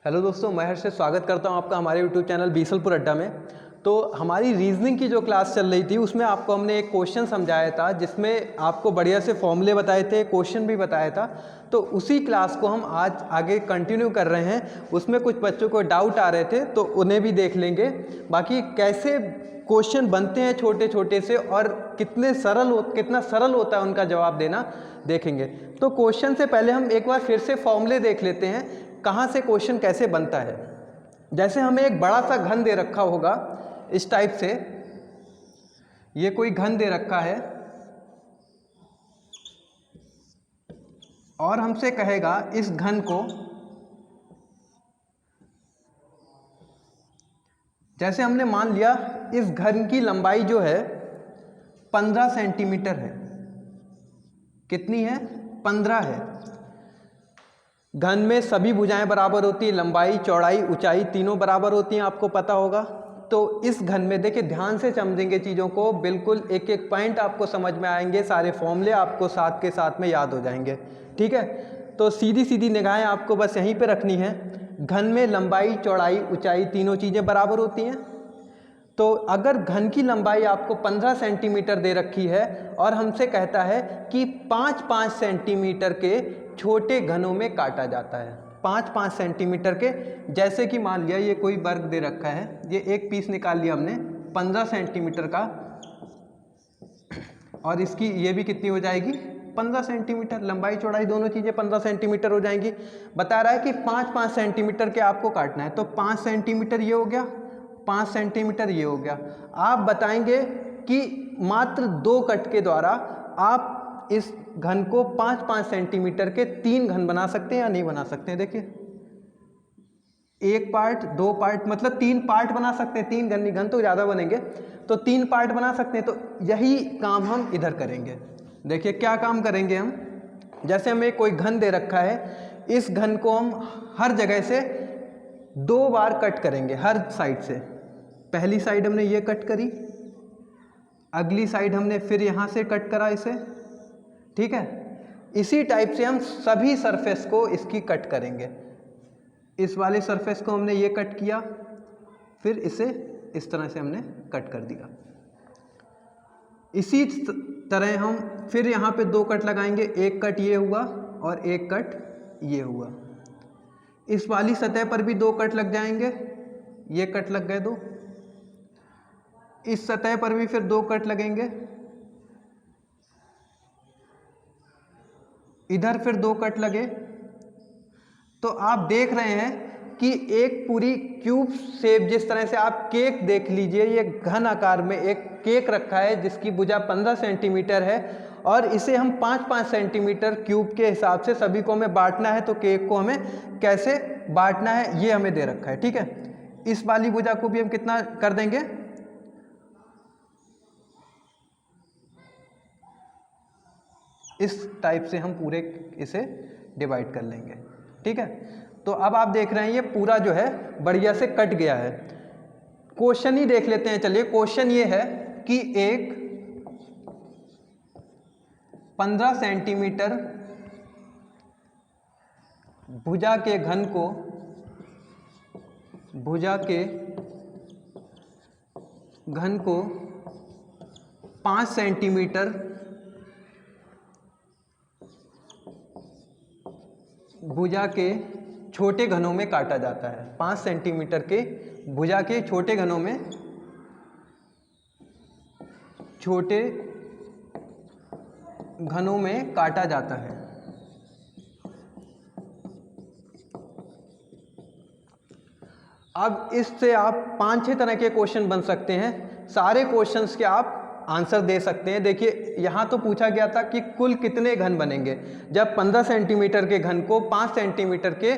Hello दोस्तों, मैं हर्ष से स्वागत करता हूं आपका हमारे यूट्यूब चैनल बीसलपुर अड्डा में। तो हमारी रीजनिंग की जो क्लास चल रही थी उसमें आपको हमने एक क्वेश्चन समझाया था जिसमें आपको बढ़िया से फॉर्मूले बताए थे, क्वेश्चन भी बताया था। तो उसी क्लास को हम आज आगे कंटिन्यू कर रहे हैं। उसमें कुछ बच्चों को डाउट आ रहे थे तो उन्हें भी देख लेंगे। बाकी कैसे क्वेश्चन बनते हैं छोटे छोटे से और कितना सरल होता है उनका जवाब देना देखेंगे। तो क्वेश्चन से पहले हम एक बार फिर से फॉर्मूले देख लेते हैं, कहाँ से क्वेश्चन कैसे बनता है। जैसे हमें एक बड़ा सा घन दे रखा होगा इस टाइप से, ये कोई घन दे रखा है और हमसे कहेगा इस घन को, जैसे हमने मान लिया इस घन की लंबाई जो है 15 सेंटीमीटर है। कितनी है? 15 है। घन में सभी भुजाएं बराबर होती हैं, लंबाई चौड़ाई ऊंचाई तीनों बराबर होती हैं, आपको पता होगा। तो इस घन में देखिए, ध्यान से समझेंगे चीज़ों को, बिल्कुल एक एक पॉइंट आपको समझ में आएंगे, सारे फॉर्मूले आपको साथ के साथ में याद हो जाएंगे। ठीक है, तो सीधी सीधी निगाहें आपको बस यहीं पे रखनी है। घन में लंबाई चौड़ाई ऊंचाई तीनों चीज़ें बराबर होती हैं। तो अगर घन की लंबाई आपको 15 सेंटीमीटर दे रखी है और हमसे कहता है कि 5-5 सेंटीमीटर के छोटे घनों में काटा जाता है, 5-5 सेंटीमीटर के। जैसे कि मान लिया ये कोई वर्ग दे रखा है, ये एक पीस निकाल लिया हमने 15 सेंटीमीटर का, और इसकी ये भी कितनी हो जाएगी? 15 सेंटीमीटर। लंबाई चौड़ाई दोनों चीज़ें 15 सेंटीमीटर हो जाएंगी। बता रहा है कि 5-5 सेंटीमीटर के आपको काटना है, तो 5 सेंटीमीटर ये हो गया, 5 सेंटीमीटर ये हो गया। आप बताएंगे कि मात्र 2 कट के द्वारा आप इस घन को 5-5 सेंटीमीटर के 3 घन बना सकते हैं या नहीं बना सकते हैं। देखिए, 1 पार्ट 2 पार्ट मतलब 3 पार्ट बना सकते हैं। 3 घन तो ज़्यादा बनेंगे, तो 3 पार्ट बना सकते हैं। तो यही काम हम इधर करेंगे। देखिए क्या काम करेंगे हम। जैसे हमें कोई घन दे रखा है, इस घन को हम हर जगह से 2 बार कट करेंगे, हर साइड से। पहली साइड हमने ये कट करी, अगली साइड हमने फिर यहाँ से कट करा इसे। ठीक है, इसी टाइप से हम सभी सरफेस को इसकी कट करेंगे। इस वाले सरफेस को हमने ये कट किया, फिर इसे इस तरह से हमने कट कर दिया। इसी तरह हम फिर यहाँ पे 2 कट लगाएंगे, एक कट ये हुआ और एक कट ये हुआ। इस वाली सतह पर भी 2 कट लग जाएंगे, ये कट लग गए 2। इस सतह पर भी फिर 2 कट लगेंगे, इधर फिर 2 कट लगे। तो आप देख रहे हैं कि एक पूरी क्यूब शेप, जिस तरह से आप केक देख लीजिए, ये घन आकार में एक केक रखा है जिसकी भुजा 15 सेंटीमीटर है और इसे हम 5-5 सेंटीमीटर क्यूब के हिसाब से सभी को हमें बांटना है। तो केक को हमें कैसे बांटना है ये हमें दे रखा है। ठीक है, इस वाली भुजा को भी हम कितना कर देंगे? इस टाइप से हम पूरे इसे डिवाइड कर लेंगे। ठीक है, तो अब आप देख रहे हैं ये पूरा जो है बढ़िया से कट गया है। क्वेश्चन ही देख लेते हैं। चलिए, क्वेश्चन ये है कि एक 15 सेंटीमीटर भुजा के घन को, भुजा के घन को 5 सेंटीमीटर भुजा के छोटे घनों में काटा जाता है। 5 सेंटीमीटर के भुजा के छोटे घनों में, छोटे घनों में काटा जाता है। अब इससे आप 5-6 तरह के क्वेश्चन बन सकते हैं। सारे क्वेश्चंस के आप आंसर दे सकते हैं। देखिए, यहाँ तो पूछा गया था कि कुल कितने घन बनेंगे। जब 15 सेंटीमीटर के घन को 5 सेंटीमीटर के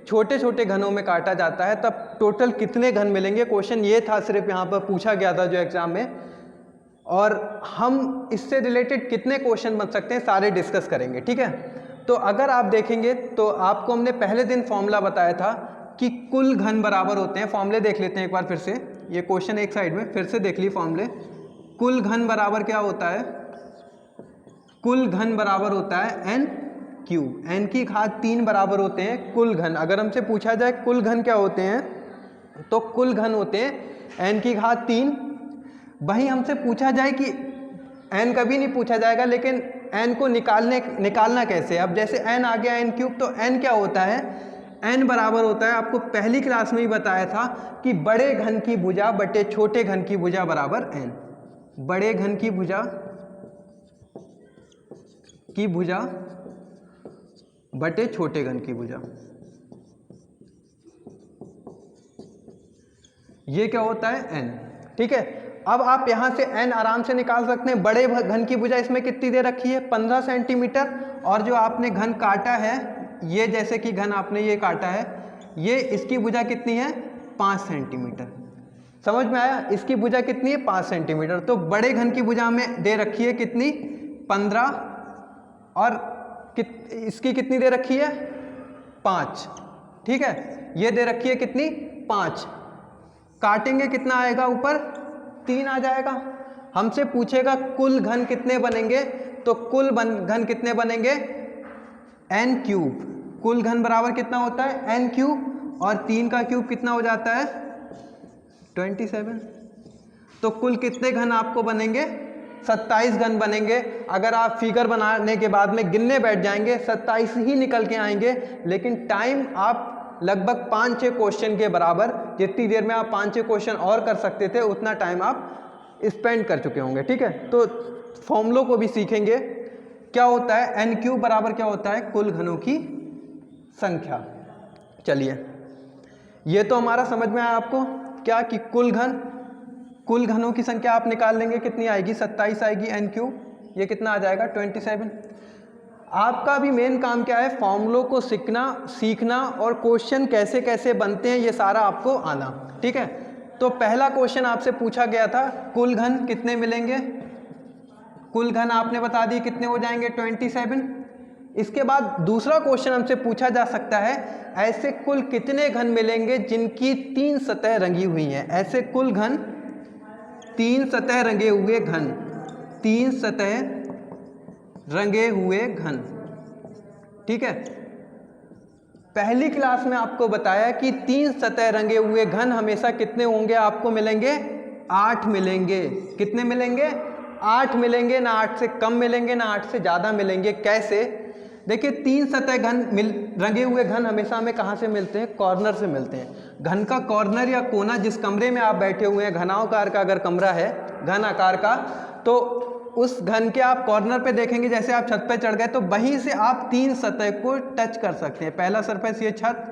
छोटे छोटे घनों में काटा जाता है तब टोटल कितने घन मिलेंगे। क्वेश्चन ये था, सिर्फ यहाँ पर पूछा गया था जो एग्जाम में। और हम इससे रिलेटेड कितने क्वेश्चन बन सकते हैं सारे डिस्कस करेंगे। ठीक है, तो अगर आप देखेंगे तो आपको हमने पहले दिन फॉर्मूला बताया था कि कुल घन बराबर होते हैं। फॉर्मूले देख लेते हैं एक बार फिर से। ये क्वेश्चन एक साइड में फिर से देख ली फॉर्मूले। कुल घन बराबर क्या होता है? कुल घन बराबर होता है n क्यूब। n की घात 3 बराबर होते हैं कुल घन। अगर हमसे पूछा जाए कुल घन क्या होते हैं, तो कुल घन होते हैं n की घात 3। वहीं हमसे पूछा जाए कि n कभी नहीं पूछा जाएगा, लेकिन n को निकालना कैसे। अब जैसे n आ गया n क्यूब, तो n क्या होता है, n बराबर होता है, आपको पहली क्लास में ही बताया था कि बड़े घन की भुजा बटे छोटे घन की भुजा बराबर n। बड़े घन की भुजा बटे छोटे घन की भुजा, ये क्या होता है n। ठीक है, अब आप यहां से n आराम से निकाल सकते हैं। बड़े घन की भुजा इसमें कितनी दे रखी है, 15 सेंटीमीटर, और जो आपने घन काटा है, ये जैसे कि घन आपने ये काटा है, ये इसकी भुजा कितनी है, 5 सेंटीमीटर। समझ में आया, इसकी भुजा कितनी है, 5 सेंटीमीटर। तो बड़े घन की भुजा में दे रखी है कितनी, 15, और इसकी कितनी दे रखी है, 5। ठीक है, ये दे रखी है कितनी, 5। काटेंगे कितना आएगा, ऊपर 3 आ जाएगा। हमसे पूछेगा कुल घन कितने बनेंगे, तो कुल घन कितने बनेंगे, n क्यूब। कुल घन बराबर कितना होता है, n क्यूब, और 3 का क्यूब कितना हो जाता है, 27। तो कुल कितने घन आपको बनेंगे, 27 घन बनेंगे। अगर आप फिगर बनाने के बाद में गिनने बैठ जाएंगे 27 ही निकल के आएंगे, लेकिन टाइम आप लगभग 5-6 क्वेश्चन के बराबर, जितनी देर में आप 5-6 क्वेश्चन और कर सकते थे उतना टाइम आप स्पेंड कर चुके होंगे। ठीक है, तो फॉर्मूलों को भी सीखेंगे। क्या होता है, n क्यूब बराबर क्या होता है, कुल घनों की संख्या। चलिए, ये तो हमारा समझ में आया आपको, क्या कि कुल घनों की संख्या आप निकाल लेंगे, कितनी आएगी, 27 आएगी n क्यूब, ये कितना आ जाएगा, 27। आपका भी मेन काम क्या है, फॉर्मूलों को सीखना और क्वेश्चन कैसे कैसे बनते हैं ये सारा आपको आना। ठीक है, तो पहला क्वेश्चन आपसे पूछा गया था, कुल घन कितने मिलेंगे, कुल घन आपने बता दिए कितने हो जाएंगे, 27। इसके बाद दूसरा क्वेश्चन हमसे पूछा जा सकता है, ऐसे कुल कितने घन मिलेंगे जिनकी 3 सतह रंगी हुई हैं। ऐसे कुल घन 3 सतह रंगे हुए घन, 3 सतह रंगे हुए घन। ठीक है, पहली क्लास में आपको बताया कि 3 सतह रंगे हुए घन हमेशा कितने होंगे, आपको मिलेंगे 8 मिलेंगे। कितने मिलेंगे, 8 मिलेंगे, ना 8 से कम मिलेंगे ना 8 से ज़्यादा मिलेंगे। कैसे, देखिए 3 सतह घन रंगे हुए घन हमेशा हमें कहाँ से मिलते हैं, कॉर्नर से मिलते हैं। घन का कॉर्नर या कोना, जिस कमरे में आप बैठे हुए हैं, घनाकार का अगर कमरा है, घन आकार का, तो उस घन के आप कॉर्नर पे देखेंगे, जैसे आप छत पे चढ़ गए तो वहीं से आप 3 सतह को टच कर सकते हैं। पहला सरफेस ये छत,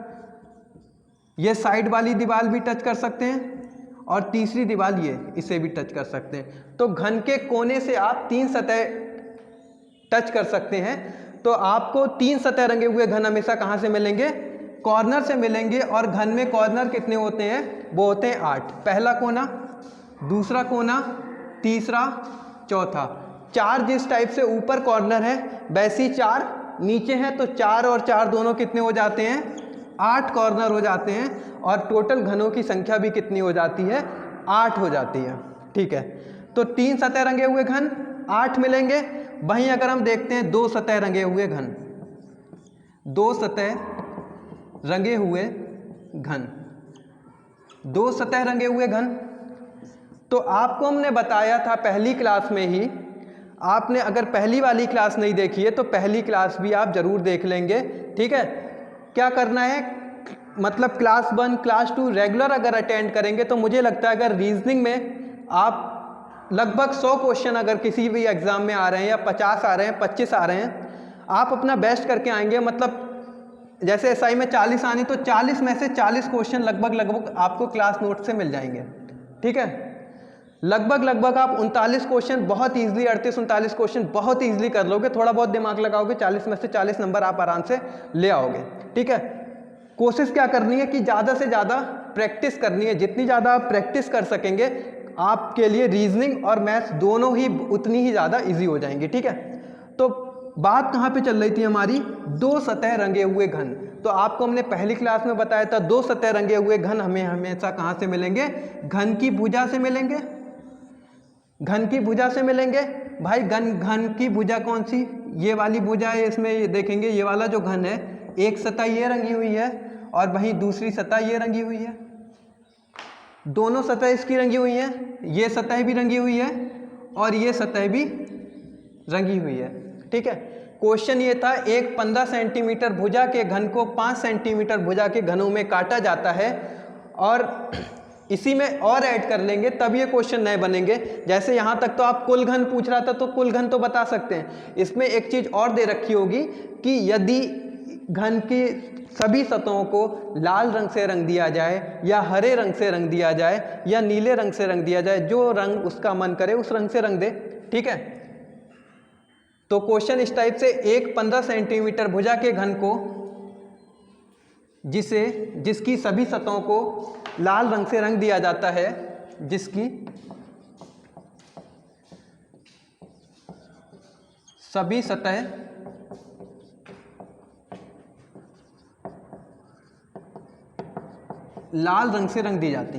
ये साइड वाली दीवार भी टच कर सकते हैं, और तीसरी दीवार ये, इसे भी टच कर सकते हैं। तो घन के कोने से आप 3 सतह टच कर सकते हैं। तो आपको 3 सतह रंगे हुए घन हमेशा कहाँ से मिलेंगे, कॉर्नर से मिलेंगे। और घन में कॉर्नर कितने होते हैं, वो होते हैं 8। पहला कोना, दूसरा कोना, तीसरा, चौथा। 4 जिस टाइप से ऊपर कॉर्नर है वैसी 4 नीचे हैं, तो 4 और 4 दोनों कितने हो जाते हैं, 8 कॉर्नर हो जाते हैं। और टोटल घनों की संख्या भी कितनी हो जाती है, 8 हो जाती है। ठीक है, तो 3 सतह रंगे हुए घन 8 मिलेंगे। वहीं अगर हम देखते हैं 2 सतह रंगे हुए घन, 2 सतह रंगे हुए घन, 2 सतह रंगे हुए घन, तो आपको हमने बताया था पहली क्लास में ही। आपने अगर पहली वाली क्लास नहीं देखी है तो पहली क्लास भी आप जरूर देख लेंगे। ठीक है, क्या करना है, मतलब क्लास 1 क्लास 2 रेगुलर अगर अटेंड करेंगे तो मुझे लगता है अगर रीजनिंग में आप लगभग 100 क्वेश्चन अगर किसी भी एग्जाम में आ रहे हैं, या 50 आ रहे हैं, 25 आ रहे हैं, आप अपना बेस्ट करके आएंगे। मतलब जैसे एसआई में 40 आनी, तो 40 में से 40 क्वेश्चन लगभग आपको क्लास नोट से मिल जाएंगे। ठीक है, लगभग आप 39 क्वेश्चन बहुत ईजिली, 38-39 क्वेश्चन बहुत ईजिली कर लोगे। थोड़ा बहुत दिमाग लगाओगे, 40 में से 40 नंबर आप आराम से ले आओगे। ठीक है, कोशिश क्या करनी है कि ज़्यादा से ज़्यादा प्रैक्टिस करनी है। जितनी ज़्यादा आप प्रैक्टिस कर सकेंगे आपके लिए रीजनिंग और मैथ्स दोनों ही उतनी ही ज़्यादा इजी हो जाएंगी। ठीक है, तो बात कहाँ पे चल रही थी हमारी, 2 सतह रंगे हुए घन। तो आपको हमने पहली क्लास में बताया था 2 सतह रंगे हुए घन हमें हमेशा कहाँ से मिलेंगे, घन की भुजा से मिलेंगे। घन की भुजा से मिलेंगे। भाई घन की भुजा कौन सी, ये वाली भुजा है, इसमें ये देखेंगे ये वाला जो घन है, एक सतह ये रंगी हुई है और वहीं दूसरी सतह ये रंगी हुई है, दोनों सतह इसकी रंगी हुई है, ये सतह भी रंगी हुई है और ये सतह भी रंगी हुई है। ठीक है, क्वेश्चन ये था एक 15 सेंटीमीटर भुजा के घन को 5 सेंटीमीटर भुजा के घनों में काटा जाता है, और इसी में और ऐड कर लेंगे तब ये क्वेश्चन नए बनेंगे। जैसे यहाँ तक तो आप कुल घन पूछ रहा था तो कुल घन तो बता सकते हैं, इसमें एक चीज़ और दे रखी होगी कि यदि घन की सभी सतहों को लाल रंग से रंग दिया जाए या हरे रंग से रंग दिया जाए या नीले रंग से रंग दिया जाए, जो रंग उसका मन करे उस रंग से रंग दे। ठीक है, तो क्वेश्चन इस टाइप से एक 15 सेंटीमीटर भुजा के घन को जिसकी सभी सतहों को लाल रंग से रंग दिया जाता है, जिसकी सभी सतह लाल रंग से रंग दी जाती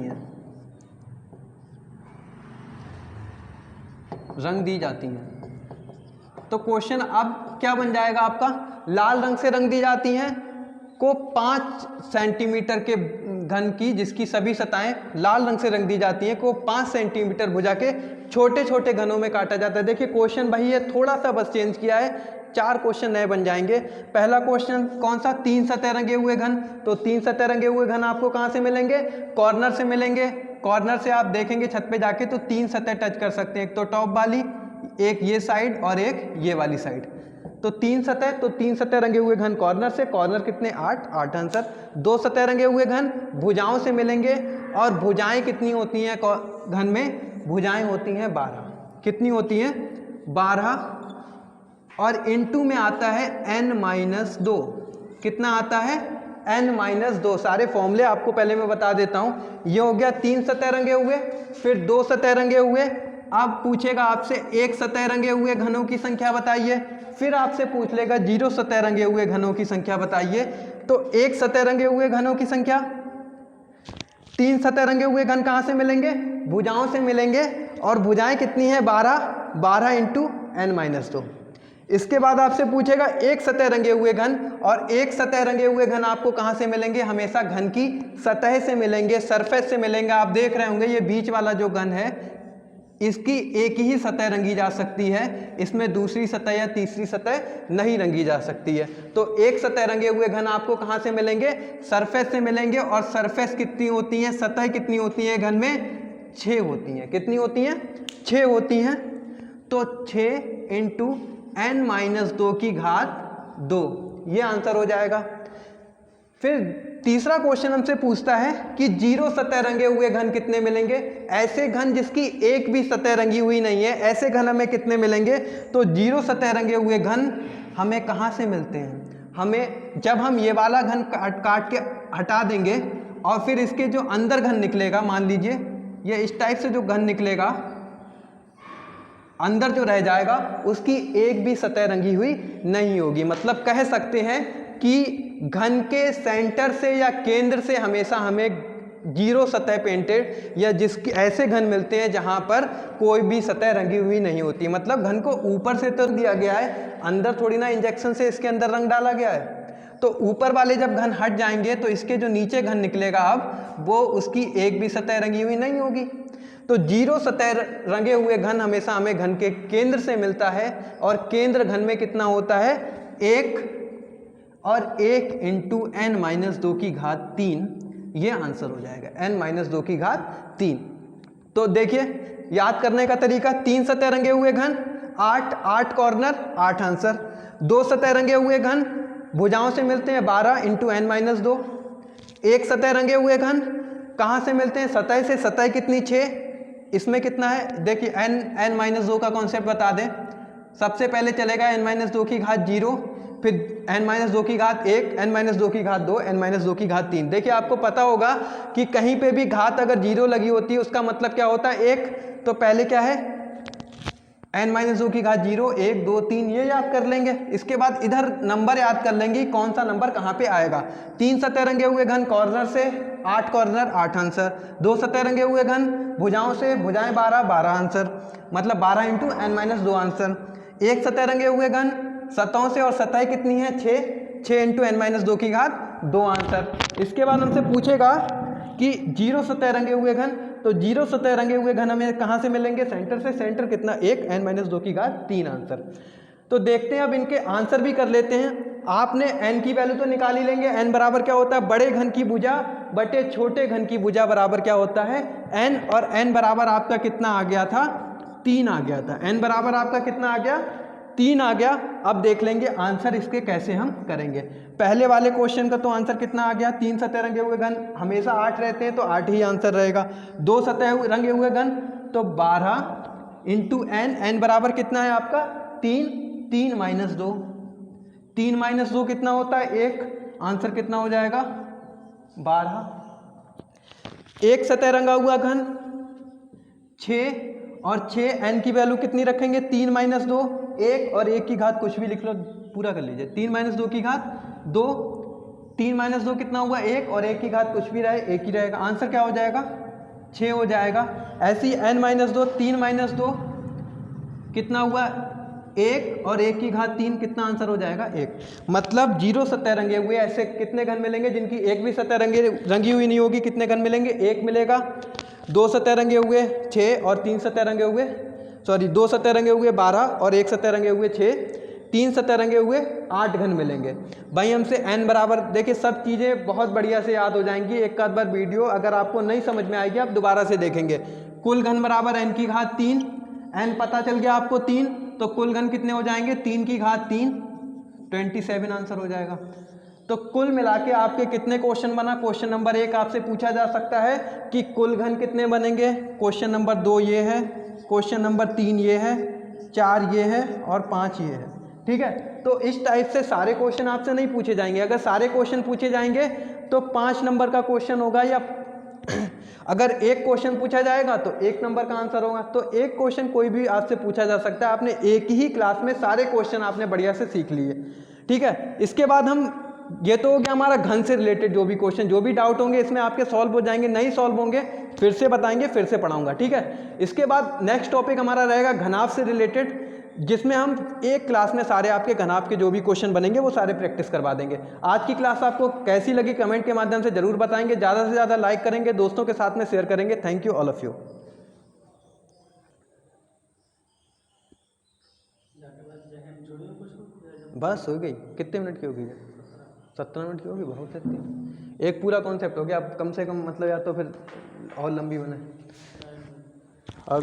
हैं, तो क्वेश्चन अब क्या बन जाएगा आपका, लाल रंग से रंग दी जाती हैं को 5 सेंटीमीटर के घन की जिसकी सभी सतहें लाल रंग से रंग दी जाती हैं को 5 सेंटीमीटर भुजा के छोटे छोटे घनों में काटा जाता है। देखिए क्वेश्चन वही है, थोड़ा सा बस चेंज किया है, 4 क्वेश्चन नए बन जाएंगे। पहला क्वेश्चन कौन सा, 3 सतह रंगे हुए घन, तो 3 सतह रंगे हुए घन आपको कहाँ से मिलेंगे, कॉर्नर से मिलेंगे। कॉर्नर से आप देखेंगे छत पे जाके तो 3 सतह टच कर सकते हैं, एक तो टॉप वाली, एक ये साइड और एक ये वाली साइड, तो 3 सतह, तो 3 सतह रंगे हुए घन कॉर्नर से, कॉर्नर कितने 8 आंसर। 2 सतह रंगे हुए घन भुजाओं से मिलेंगे, और भुजाएं कितनी होती हैं घन में, भुजाएं होती हैं 12, कितनी होती हैं 12, और इनटू में आता है n-2, कितना आता है n-2। सारे फॉर्मूले आपको पहले मैं बता देता हूँ। ये हो गया 3 सतह रंगे हुए, फिर 2 सतह रंगे हुए, अब पूछेगा आपसे एक सतह रंगे हुए घनों की संख्या बताइए, फिर आपसे पूछ लेगा 0 सतह रंगे हुए घनों की संख्या बताइए। तो एक सतह रंगे हुए घनों की संख्या, 3 सतह रंगे हुए घन कहाँ से मिलेंगे, भुजाओं से मिलेंगे, और भुजाएं कितनी है 12 इंटू n-2। इसके बाद आपसे पूछेगा एक सतह रंगे हुए घन, और एक सतह रंगे हुए घन आपको कहाँ से मिलेंगे, हमेशा घन की सतह से मिलेंगे, सरफेस से मिलेंगे। आप देख रहे होंगे ये बीच वाला जो घन है इसकी एक ही सतह रंगी जा सकती है, इसमें दूसरी सतह या तीसरी सतह नहीं रंगी जा सकती है। तो एक सतह रंगे हुए घन आपको कहाँ से मिलेंगे, सरफेस से मिलेंगे, और सरफेस कितनी होती है, सतह कितनी होती है घन में, 6 होती हैं, कितनी होती हैं 6 होती हैं। तो 6 इंटू n-2 की घात 2, ये आंसर हो जाएगा। फिर तीसरा क्वेश्चन हमसे पूछता है कि 0 सतह रंगे हुए घन कितने मिलेंगे, ऐसे घन जिसकी एक भी सतह रंगी हुई नहीं है, ऐसे घन हमें कितने मिलेंगे। तो 0 सतह रंगे हुए घन हमें कहाँ से मिलते हैं, हमें जब हम ये वाला घन काट के हटा देंगे और फिर इसके जो अंदर घन निकलेगा, मान लीजिए ये इस टाइप से जो घन निकलेगा, अंदर जो रह जाएगा उसकी एक भी सतह रंगी हुई नहीं होगी। मतलब कह सकते हैं कि घन के सेंटर से या केंद्र से हमेशा हमें 0 सतह पेंटेड या जिसकी ऐसे घन मिलते हैं जहां पर कोई भी सतह रंगी हुई नहीं होती। मतलब घन को ऊपर से तो दिया गया है, अंदर थोड़ी ना इंजेक्शन से इसके अंदर रंग डाला गया है। तो ऊपर वाले जब घन हट जाएंगे तो इसके जो नीचे घन निकलेगा अब वो उसकी एक भी सतह रंगी हुई नहीं होगी। तो 0 सतह रंगे हुए घन हमेशा हमें घन के केंद्र से मिलता है, और केंद्र घन में कितना होता है 1, और 1 इंटू n-2 की घात 3, ये आंसर हो जाएगा n-2 की घात 3। तो देखिए याद करने का तरीका, 3 सतह रंगे हुए घन 8 कॉर्नर 8 आंसर। 2 सतह रंगे हुए घन भुजाओं से मिलते हैं 12 इंटू n-2। एक सतह रंगे हुए घन कहाँ से मिलते हैं, सतह से, सतह कितनी 6, इसमें कितना है देखिए n-2 का कॉन्सेप्ट बता दें। सबसे पहले चलेगा n-2 की घात 0, फिर n-2 की घात 1, n-2 की घात 2, n-2 की घात 3। देखिए आपको पता होगा कि कहीं पे भी घात अगर 0 लगी होती है उसका मतलब क्या होता है 1। तो पहले क्या है n-2 की घात 0, 1, 2, 3, ये याद कर लेंगे। इसके बाद इधर नंबर याद कर लेंगे कौन सा नंबर कहाँ पे आएगा। 3 सतह रंगे हुए घन कॉर्नर से, 8 कॉर्नर 8 आंसर। 2 सतह रंगे हुए घन भुजाओं से, भुजाएं 12 12 आंसर, मतलब 12 इंटू n-2 आंसर। एक सतह रंगे हुए घन सतहों से और सतह कितनी है 6 इंटू n-2 की घात 2 आंसर। इसके बाद हमसे पूछेगा कि 0 सतह रंगे हुए घन, तो 0 सतह रंगे हुए घन हमें कहाँ से मिलेंगे, सेंटर से। सेंटर कितना 1 n-2 की घात 3 आंसर। तो देखते हैं अब इनके आंसर भी कर लेते हैं। आपने n की वैल्यू तो निकाल ही लेंगे। n बराबर क्या होता है, बड़े घन की भुजा बटे छोटे घन की भुजा बराबर क्या होता है n, और n बराबर आपका कितना आ गया था 3 आ गया था। n बराबर आपका कितना आ गया 3 आ गया। अब देख लेंगे आंसर इसके कैसे हम करेंगे। पहले वाले क्वेश्चन का तो आंसर कितना आ गया, 3 सतह रंगे हुए घन हमेशा 8 रहते हैं तो 8 ही आंसर रहेगा। 2 सतह रंगे हुए घन तो 12 इंटू n बराबर कितना है आपका 3, 3 माइनस 2, 3 माइनस 2 कितना होता है 1, आंसर कितना हो जाएगा 12। एक सतह रंगा हुआ घन 6 और 6 n की वैल्यू कितनी रखेंगे 3 माइनस 2, 1 और 1 की घात कुछ भी लिख लो, पूरा कर लीजिए। 3 माइनस 2 की घात 2, 3 माइनस 2 कितना हुआ 1, और 1 की घात कुछ भी रहे 1 ही रहेगा। आंसर क्या हो जाएगा 6 हो जाएगा। ऐसी n माइनस 2, 3 माइनस 2 कितना हुआ 1, और 1 की घात 3 कितना आंसर हो जाएगा 1। मतलब 0 सतह रंगे हुए ऐसे कितने घन मिलेंगे जिनकी एक भी सतह रंगी हुई नहीं होगी, कितने घन मिलेंगे 1 मिलेगा। 2 सतह रंगे हुए 6 और 3 सतह रंगे हुए 2 सतह रंगे हुए 12 और 1 सतह रंगे हुए 6, 3 सतह रंगे हुए 8 घन मिलेंगे। भाई हमसे n बराबर, देखिए सब चीज़ें बहुत बढ़िया से याद हो जाएंगी। एक आध बार वीडियो अगर आपको नहीं समझ में आएगी आप दोबारा से देखेंगे। कुल घन बराबर n की घात 3, n पता चल गया आपको 3, तो कुल घन कितने हो जाएंगे 3 की घात 3, 27 आंसर हो जाएगा। तो कुल मिला के आपके कितने क्वेश्चन बना, क्वेश्चन नंबर 1 आपसे पूछा जा सकता है कि कुल घन कितने बनेंगे। क्वेश्चन नंबर 2 ये है, क्वेश्चन नंबर 3 ये है, 4 ये है और 5 ये है। ठीक है, तो इस टाइप से सारे क्वेश्चन आपसे नहीं पूछे जाएंगे। अगर सारे क्वेश्चन पूछे जाएंगे तो 5 नंबर का क्वेश्चन होगा, या अगर एक क्वेश्चन पूछा जाएगा तो 1 नंबर का आंसर होगा। तो एक क्वेश्चन कोई भी आपसे पूछा जा सकता है। आपने एक ही क्लास में सारे क्वेश्चन आपने बढ़िया से सीख लिए। ठीक है, इसके बाद हम, ये तो हो गया हमारा घन से रिलेटेड जो भी क्वेश्चन, जो भी डाउट होंगे इसमें आपके सॉल्व हो जाएंगे। नहीं सॉल्व होंगे फिर से बताएंगे, फिर से पढ़ाऊंगा। ठीक है, इसके बाद नेक्स्ट टॉपिक हमारा रहेगा घनाभ से रिलेटेड, जिसमें हम एक क्लास में सारे आपके घनाभ के जो भी क्वेश्चन बनेंगे वो सारे प्रैक्टिस करवा देंगे। आज की क्लास आपको कैसी लगी कमेंट के माध्यम से जरूर बताएंगे। ज़्यादा से ज़्यादा लाइक करेंगे, दोस्तों के साथ में शेयर करेंगे। Thank you all of you. बस हो गई, कितने मिनट की होगी 17 मिनट की होगी, बहुत सकती। एक पूरा कॉन्सेप्ट हो गया, अब कम से कम मतलब, या तो फिर और लंबी बने। अब